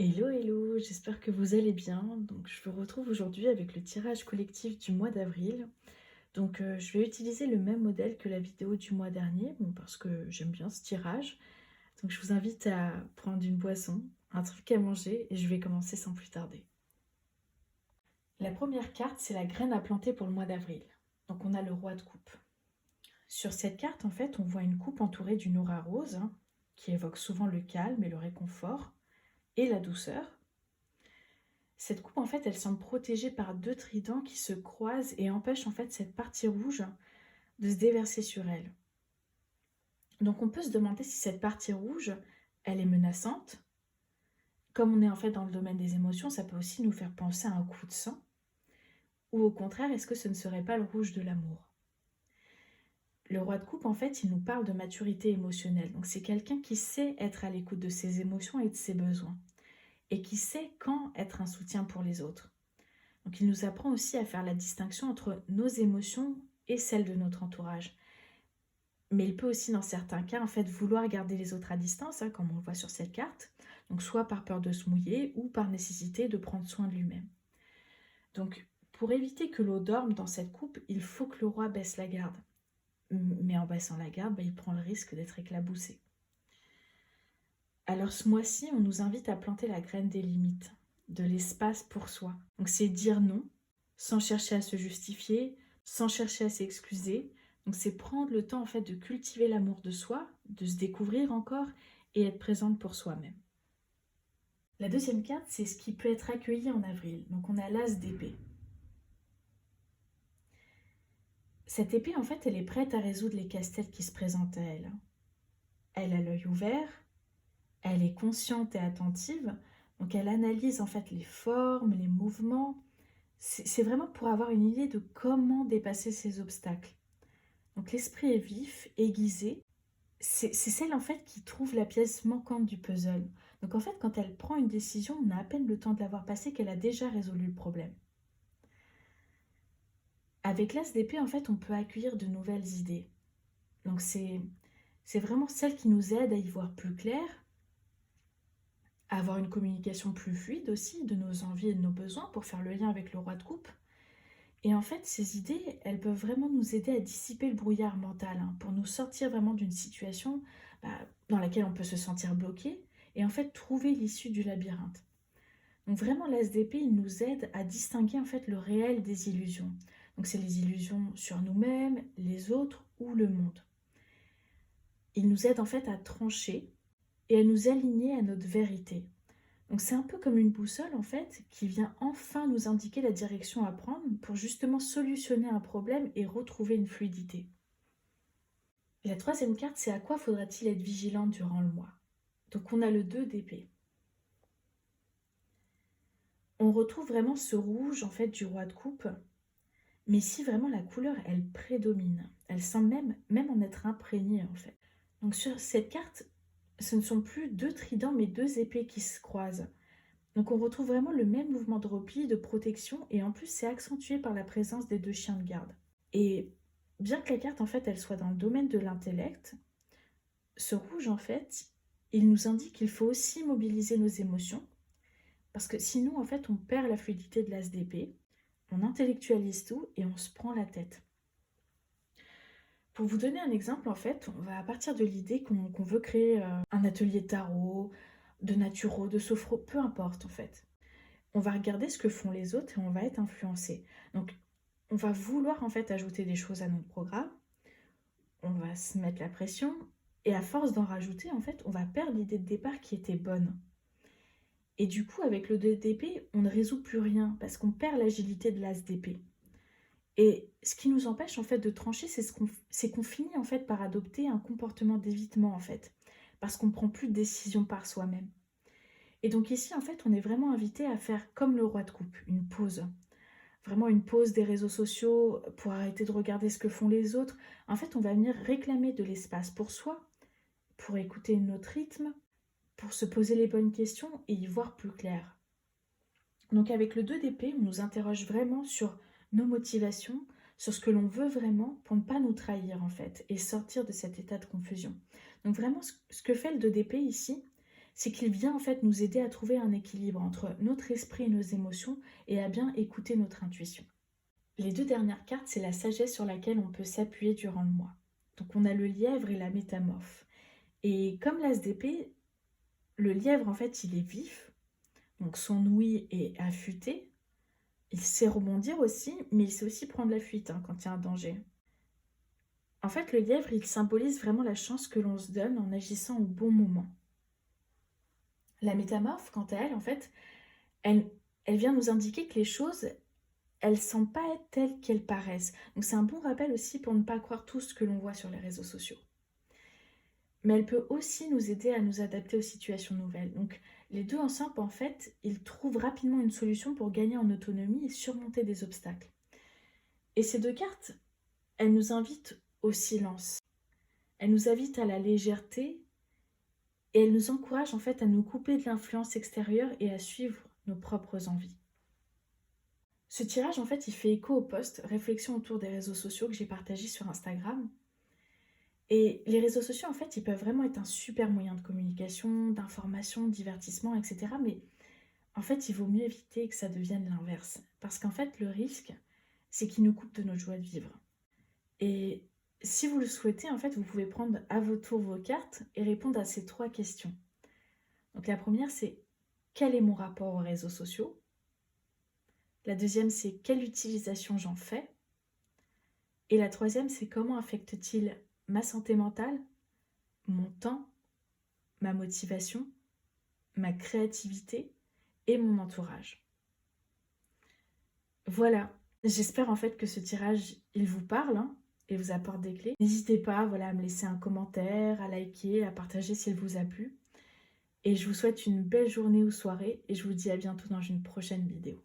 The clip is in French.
Hello, hello, j'espère que vous allez bien. Donc, je vous retrouve aujourd'hui avec le tirage collectif du mois d'avril. Donc, je vais utiliser le même modèle que la vidéo du mois dernier, bon, parce que j'aime bien ce tirage. Donc, je vous invite à prendre une boisson, un truc à manger, et je vais commencer sans plus tarder. La première carte, c'est la graine à planter pour le mois d'avril. Donc, on a le roi de coupe. Sur cette carte, en fait, on voit une coupe entourée d'une aura rose, qui évoque souvent le calme et le réconfort, et la douceur. Cette coupe, en fait, elle semble protégée par deux tridents qui se croisent et empêchent en fait cette partie rouge de se déverser sur elle. Donc on peut se demander si cette partie rouge, elle est menaçante. Comme on est en fait dans le domaine des émotions, ça peut aussi nous faire penser à un coup de sang. Ou au contraire, est-ce que ce ne serait pas le rouge de l'amour? Le roi de coupe, en fait, il nous parle de maturité émotionnelle. Donc c'est quelqu'un qui sait être à l'écoute de ses émotions et de ses besoins. Et qui sait quand être un soutien pour les autres. Donc il nous apprend aussi à faire la distinction entre nos émotions et celles de notre entourage. Mais il peut aussi, dans certains cas, en fait, vouloir garder les autres à distance, comme on le voit sur cette carte, donc soit par peur de se mouiller ou par nécessité de prendre soin de lui-même. Donc, pour éviter que l'eau dorme dans cette coupe, il faut que le roi baisse la garde. Mais en baissant la garde, il prend le risque d'être éclaboussé. Alors ce mois-ci, on nous invite à planter la graine des limites, de l'espace pour soi. Donc c'est dire non, sans chercher à se justifier, sans chercher à s'excuser. Donc c'est prendre le temps en fait de cultiver l'amour de soi, de se découvrir encore et être présente pour soi-même. La deuxième carte, c'est ce qui peut être accueilli en avril. Donc on a l'as d'épée. Cette épée, en fait, elle est prête à résoudre les casse-têtes qui se présentent à elle. Elle a l'œil ouvert, elle est consciente et attentive, donc elle analyse en fait les formes, les mouvements. C'est vraiment pour avoir une idée de comment dépasser ces obstacles. Donc l'esprit est vif, aiguisé. C'est celle en fait qui trouve la pièce manquante du puzzle. Donc en fait, quand elle prend une décision, on a à peine le temps de l'avoir passée qu'elle a déjà résolu le problème. Avec l'as d'épée, en fait, on peut accueillir de nouvelles idées. Donc c'est vraiment celle qui nous aide à y voir plus clair, à avoir une communication plus fluide aussi de nos envies et de nos besoins pour faire le lien avec le roi de coupe. Et en fait, ces idées, elles peuvent vraiment nous aider à dissiper le brouillard mental, pour nous sortir vraiment d'une situation dans laquelle on peut se sentir bloqué et en fait trouver l'issue du labyrinthe. Donc vraiment, l'ASDP, il nous aide à distinguer en fait le réel des illusions. Donc c'est les illusions sur nous-mêmes, les autres ou le monde. Il nous aide en fait à trancher et à nous aligner à notre vérité. Donc c'est un peu comme une boussole en fait qui vient enfin nous indiquer la direction à prendre pour justement solutionner un problème et retrouver une fluidité. La troisième carte, c'est à quoi faudra-t-il être vigilant durant le mois. Donc on a le 2 d'épée. On retrouve vraiment ce rouge en fait du roi de coupe, mais ici vraiment la couleur elle prédomine. Elle semble même en être imprégnée en fait. Donc sur cette carte, ce ne sont plus deux tridents mais deux épées qui se croisent. Donc on retrouve vraiment le même mouvement de repli, de protection, et en plus c'est accentué par la présence des deux chiens de garde. Et bien que la carte en fait elle soit dans le domaine de l'intellect, ce rouge en fait, il nous indique qu'il faut aussi mobiliser nos émotions, parce que sinon en fait on perd la fluidité de l'as d'épée, on intellectualise tout et on se prend la tête. Pour vous donner un exemple, en fait, on va partir de l'idée qu'on veut créer un atelier tarot, de naturo, de sophro, peu importe en fait. On va regarder ce que font les autres et on va être influencé. Donc, on va vouloir en fait ajouter des choses à notre programme, on va se mettre la pression, et à force d'en rajouter, en fait, on va perdre l'idée de départ qui était bonne. Et du coup, avec le 2 d'épée, on ne résout plus rien, parce qu'on perd l'agilité de l'as d'épée. Et ce qui nous empêche en fait de trancher, c'est qu'on finit en fait par adopter un comportement d'évitement en fait, parce qu'on ne prend plus de décision par soi-même. Et donc ici, en fait, on est vraiment invité à faire comme le roi de coupe, une pause. Vraiment une pause des réseaux sociaux pour arrêter de regarder ce que font les autres. En fait, on va venir réclamer de l'espace pour soi, pour écouter notre rythme, pour se poser les bonnes questions et y voir plus clair. Donc avec le 2 d'épée, on nous interroge vraiment sur nos motivations, sur ce que l'on veut vraiment pour ne pas nous trahir en fait et sortir de cet état de confusion. Donc vraiment, ce que fait le 2 d'épée ici, c'est qu'il vient en fait nous aider à trouver un équilibre entre notre esprit et nos émotions et à bien écouter notre intuition. Les deux dernières cartes, c'est la sagesse sur laquelle on peut s'appuyer durant le mois. Donc on a le lièvre et la métamorphe. Et comme l'as d'épée, le lièvre en fait il est vif, donc son ouïe est affûté, il sait rebondir aussi, mais il sait aussi prendre la fuite quand il y a un danger. En fait, le lièvre, il symbolise vraiment la chance que l'on se donne en agissant au bon moment. La métamorphe, quant à elle, en fait, elle, elle vient nous indiquer que les choses, elles ne sont pas telles qu'elles paraissent. Donc c'est un bon rappel aussi pour ne pas croire tout ce que l'on voit sur les réseaux sociaux. Mais elle peut aussi nous aider à nous adapter aux situations nouvelles. Donc les deux ensemble, en fait, ils trouvent rapidement une solution pour gagner en autonomie et surmonter des obstacles. Et ces deux cartes, elles nous invitent au silence. Elles nous invitent à la légèreté et elles nous encouragent en fait à nous couper de l'influence extérieure et à suivre nos propres envies. Ce tirage, en fait, il fait écho au post Réflexion autour des réseaux sociaux que j'ai partagé sur Instagram. Et les réseaux sociaux, en fait, ils peuvent vraiment être un super moyen de communication, d'information, de divertissement, etc. Mais en fait, il vaut mieux éviter que ça devienne l'inverse. Parce qu'en fait, le risque, c'est qu'il nous coupe de notre joie de vivre. Et si vous le souhaitez, en fait, vous pouvez prendre à votre tour vos cartes et répondre à ces 3 questions. Donc la première, c'est quel est mon rapport aux réseaux sociaux? La deuxième, c'est quelle utilisation j'en fais? Et la troisième, c'est comment affecte-t-il ma santé mentale, mon temps, ma motivation, ma créativité et mon entourage? Voilà, j'espère en fait que ce tirage, il vous parle et vous apporte des clés. N'hésitez pas à me laisser un commentaire, à liker, à partager s'il vous a plu. Et je vous souhaite une belle journée ou soirée et je vous dis à bientôt dans une prochaine vidéo.